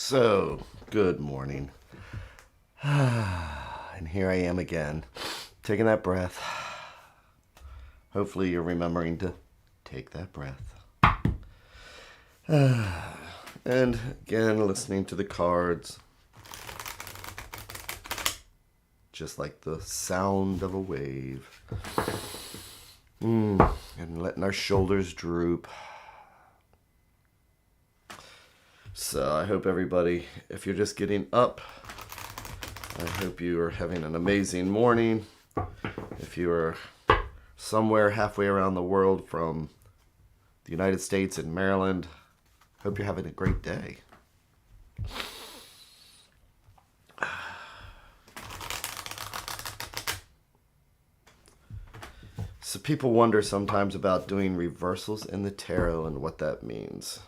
So, good morning. And here I am again, taking that breath. Hopefully you're remembering to take that breath. And again, listening to the cards. Just like the sound of a wave. And letting our shoulders droop. So I hope everybody, if you're just getting up, I hope you are having an amazing morning. If you are somewhere halfway around the world from the United States and Maryland, hope you're having a great day. So people wonder sometimes about doing reversals in the tarot and what that means.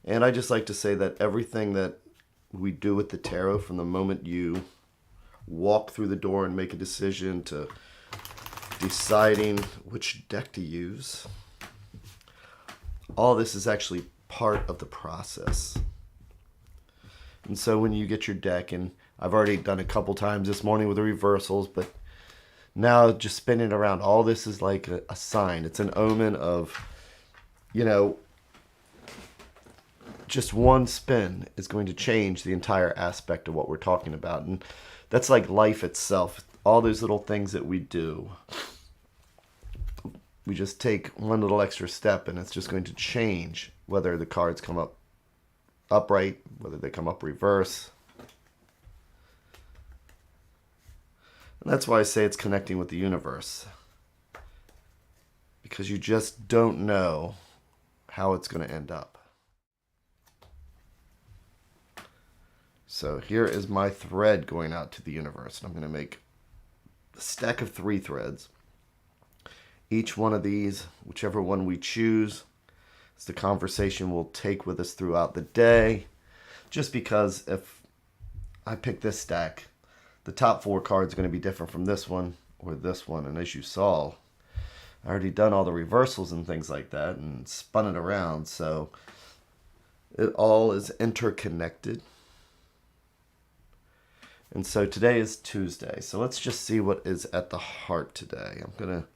And I just like to say that everything that we do with the tarot, from the moment you walk through the door and make a decision to deciding which deck to use, all this is actually part of the process. And so when you get your deck, and I've already done a couple times this morning with the reversals, but now just spinning around, all this is like a sign. It's an omen of, just one spin is going to change the entire aspect of what we're talking about. And that's like life itself. All those little things that we do, we just take one little extra step and it's just going to change whether the cards come up upright, whether they come up reverse. And that's why I say it's connecting with the universe. Because you just don't know how it's going to end up. So here is my thread going out to the universe. And I'm going to make a stack of 3 threads. Each one of these, whichever one we choose, is the conversation we'll take with us throughout the day. Just because if I pick this stack, the top 4 cards are going to be different from this one or this one. And as you saw, I already done all the reversals and things like that and spun it around. So it all is interconnected. And so today is Tuesday. So let's just see what is at the heart today. I'm going to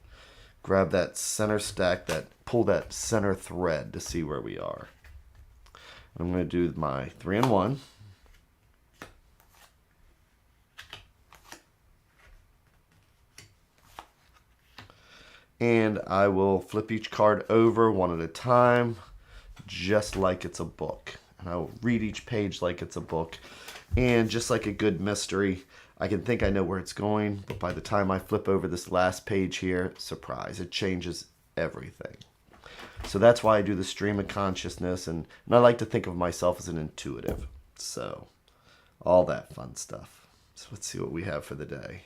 grab that center stack, pull that center thread to see where we are. I'm going to do my 3 and 1. And I will flip each card over one at a time, just like it's a book. And I will read each page like it's a book. And just like a good mystery, I can think I know where it's going, but by the time I flip over this last page here, surprise, it changes everything. So that's why I do the stream of consciousness, and I like to think of myself as an intuitive. So, all that fun stuff. So let's see what we have for the day.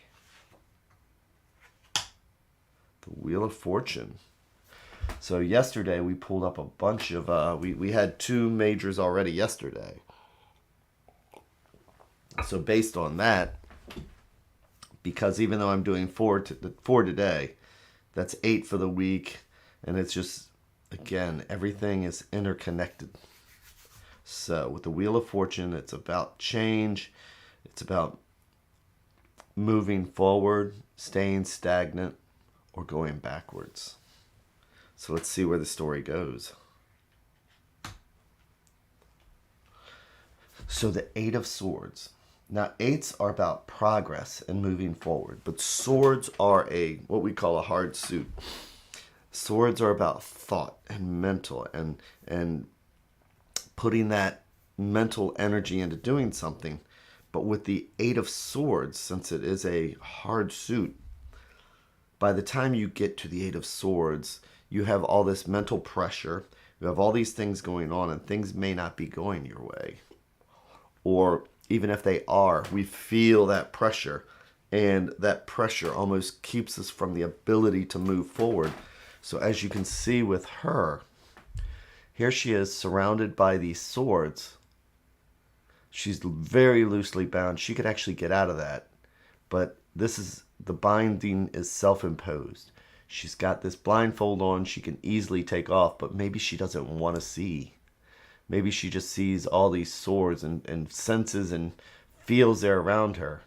The Wheel of Fortune. So yesterday we pulled up a bunch of, we had 2 majors already yesterday. So based on that, because even though I'm doing 4 today, that's 8 for the week. And it's just, again, everything is interconnected. So with the Wheel of Fortune, it's about change. It's about moving forward, staying stagnant, or going backwards. So let's see where the story goes. So the 8 of Swords. Now, 8s are about progress and moving forward, but swords are what we call a hard suit. Swords are about thought and mental and putting that mental energy into doing something. But with the 8 of Swords, since it is a hard suit, by the time you get to the 8 of Swords, you have all this mental pressure. You have all these things going on, and things may not be going your way. Or even if they are, we feel that pressure, and that pressure almost keeps us from the ability to move forward. So as you can see with her, here she is surrounded by these swords. She's very loosely bound. She could actually get out of that, but the binding is self-imposed. She's got this blindfold on she can easily take off, but maybe she doesn't want to see Maybe she just sees all these swords and senses and feels they're around her.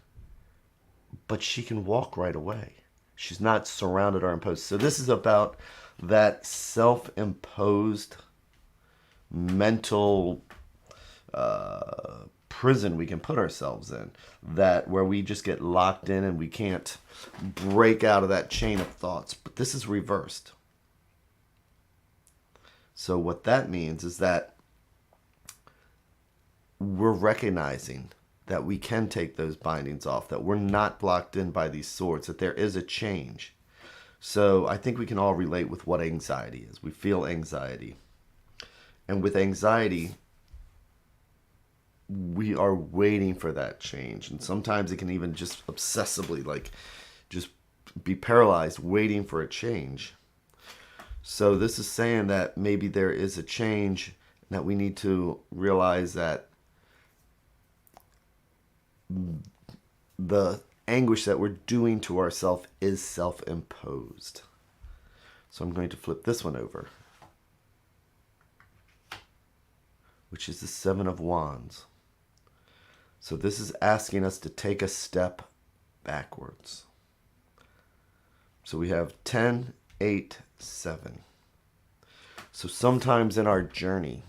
But she can walk right away. She's not surrounded or imposed. So this is about that self-imposed mental prison we can put ourselves in, that where we just get locked in and we can't break out of that chain of thoughts. But this is reversed. So what that means is that we're recognizing that we can take those bindings off, that we're not blocked in by these swords, that there is a change. So I think we can all relate with what anxiety is. We feel anxiety. And with anxiety, we are waiting for that change. And sometimes it can even just obsessively, like, just be paralyzed waiting for a change. So this is saying that maybe there is a change, that we need to realize that the anguish that we're doing to ourselves is self-imposed. So I'm going to flip this one over, which is the Seven of Wands. So this is asking us to take a step backwards. So we have 10, 8, 7. So sometimes in our journey,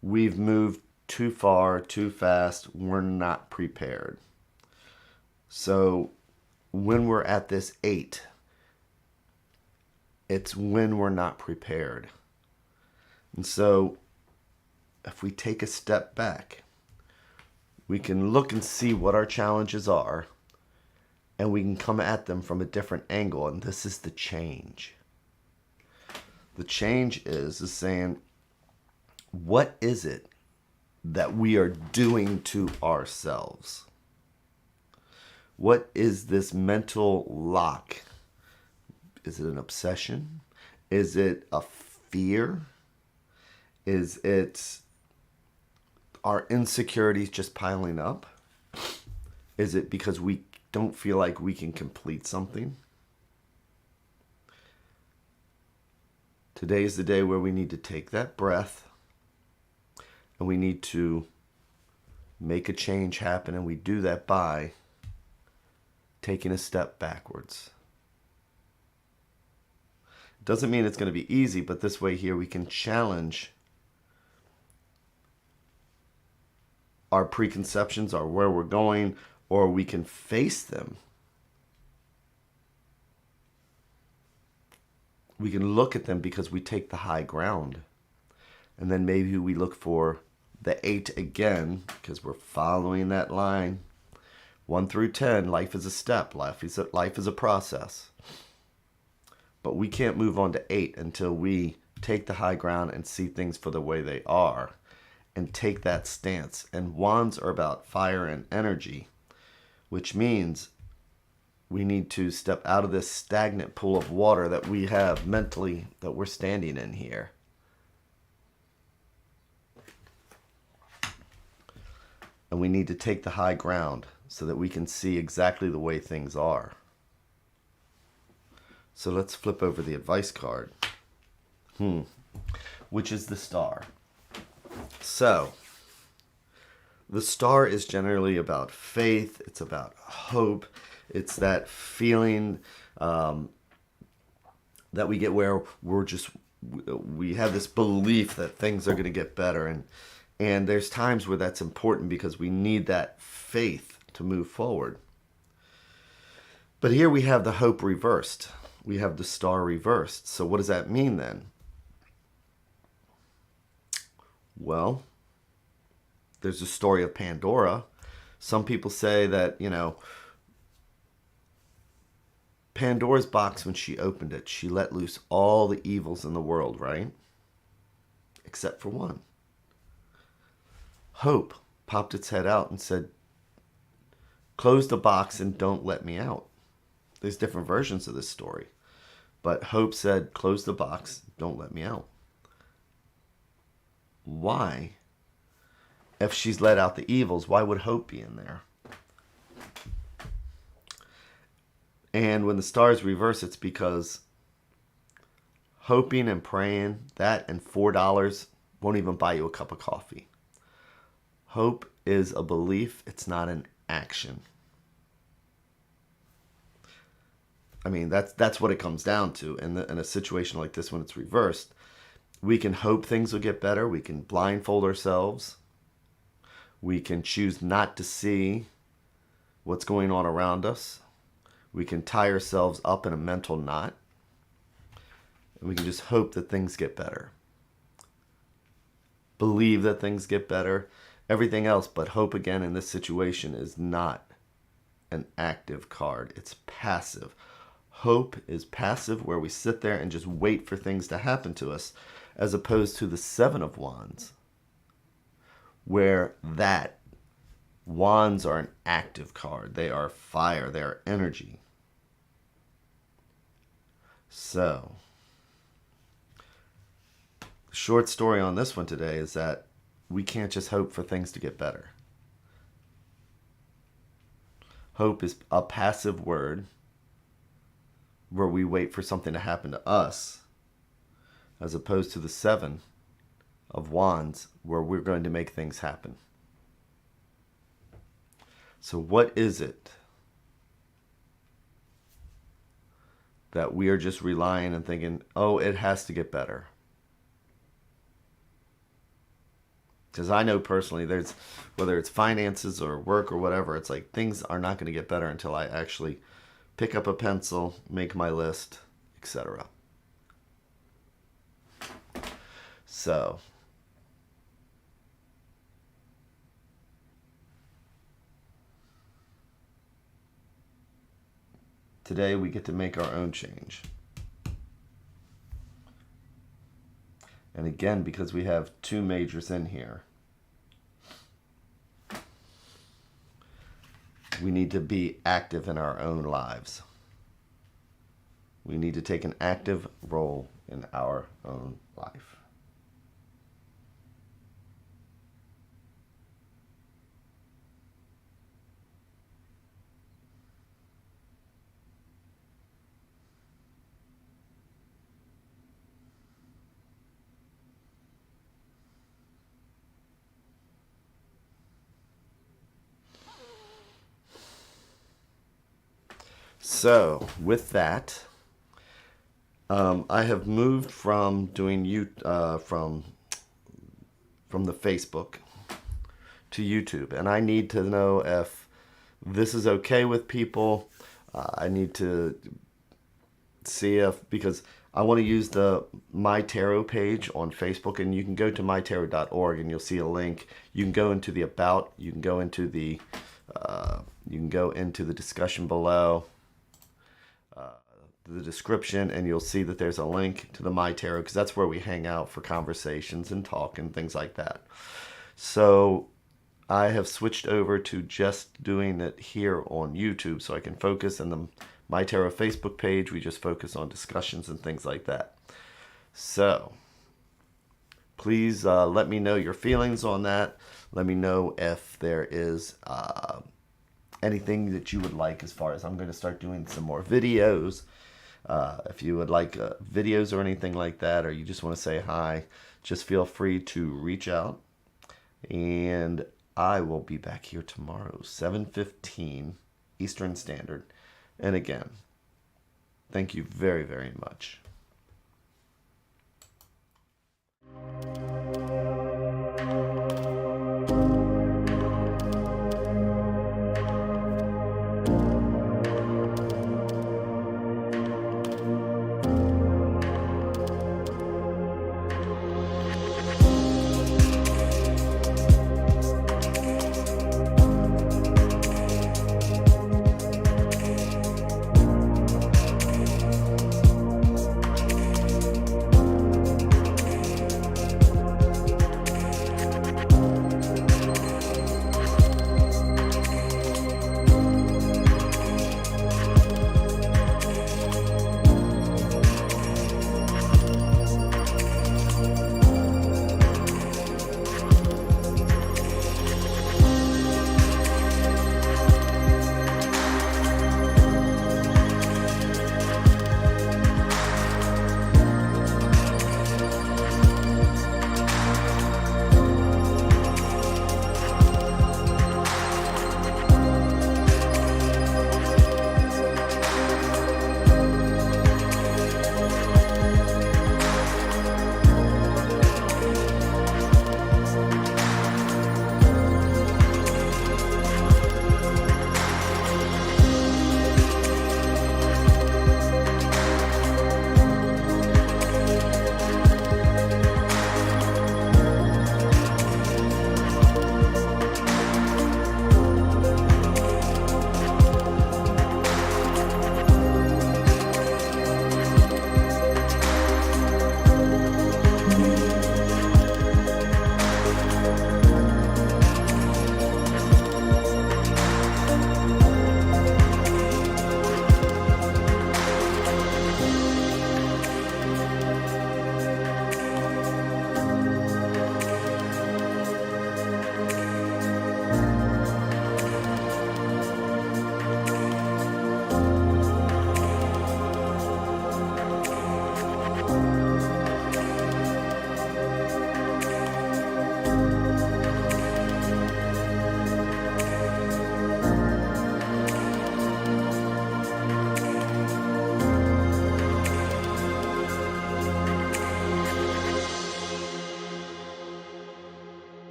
we've moved too far, too fast. We're not prepared. So when we're at this 8, it's when we're not prepared. And so if we take a step back, we can look and see what our challenges are, and we can come at them from a different angle. And this is the change. The change is saying, what is it that we are doing to ourselves? What is this mental lock? Is it an obsession? Is it a fear? Is it our insecurities just piling up? Is it because we don't feel like we can complete something? Today is the day where we need to take that breath and we need to make a change happen, and we do that by taking a step backwards. It doesn't mean it's going to be easy, but this way here we can challenge our preconceptions, or where we're going, or we can face them. We can look at them because we take the high ground. And then maybe we look for the 8 again, because we're following that line. 1 through 10, life is a step. Life is a process. But we can't move on to 8 until we take the high ground and see things for the way they are, and take that stance. And wands are about fire and energy, which means we need to step out of this stagnant pool of water that we have mentally, that we're standing in here. And we need to take the high ground so that we can see exactly the way things are. So let's flip over the advice card, which is the Star. So the Star is generally about faith. It's about hope. It's that feeling that we get where we have this belief that things are going to get better. And there's times where that's important because we need that faith to move forward. But here we have the hope reversed. We have the Star reversed. So what does that mean then? Well, there's a story of Pandora. Some people say that, Pandora's box, when she opened it, she let loose all the evils in the world, right? Except for one. Hope popped its head out and said, close the box and don't let me out. There's different versions of this story. But Hope said, close the box, don't let me out. Why? If she's let out the evils, why would Hope be in there? And when the stars reverse, it's because hoping and praying, that and $4 won't even buy you a cup of coffee. Hope is a belief, it's not an action. I mean, that's what it comes down to. In a situation like this, when it's reversed, we can hope things will get better. We can blindfold ourselves. We can choose not to see what's going on around us. We can tie ourselves up in a mental knot. And we can just hope that things get better. Believe that things get better. Everything else but hope, again, in this situation is not an active card. It's passive. Hope is passive, where we sit there and just wait for things to happen to us, as opposed to the Seven of Wands, where wands are an active card. They are fire. They are energy. So, the short story on this one today is that we can't just hope for things to get better. Hope is a passive word where we wait for something to happen to us, as opposed to the Seven of Wands, where we're going to make things happen. So what is it that we are just relying and thinking, oh, it has to get better? Because I know personally, there's, whether it's finances or work or whatever, it's like things are not going to get better until I actually pick up a pencil, make my list, etc. So, today we get to make our own change. And again, because we have two majors in here, we need to be active in our own lives. We need to take an active role in our own life. So, with that, I have moved from doing from the Facebook to YouTube, and I need to know if this is okay with people. I need to see if, because I want to use the MyTarot page on Facebook, and you can go to MyTarot.org and you'll see a link. You can go into the about. You can go into the discussion below. The description, and you'll see that there's a link to the MyTarot, because that's where we hang out for conversations and talk and things like that. So I have switched over to just doing it here on YouTube, so I can focus. On the MyTarot Facebook page, we just focus on discussions and things like that. So please let me know your feelings on that. Let me know if there is anything that you would like, as far as I'm going to start doing some more videos. If you would like videos or anything like that, or you just want to say hi, just feel free to reach out. And I will be back here tomorrow, 7:15 Eastern Standard. And again, thank you very, very much.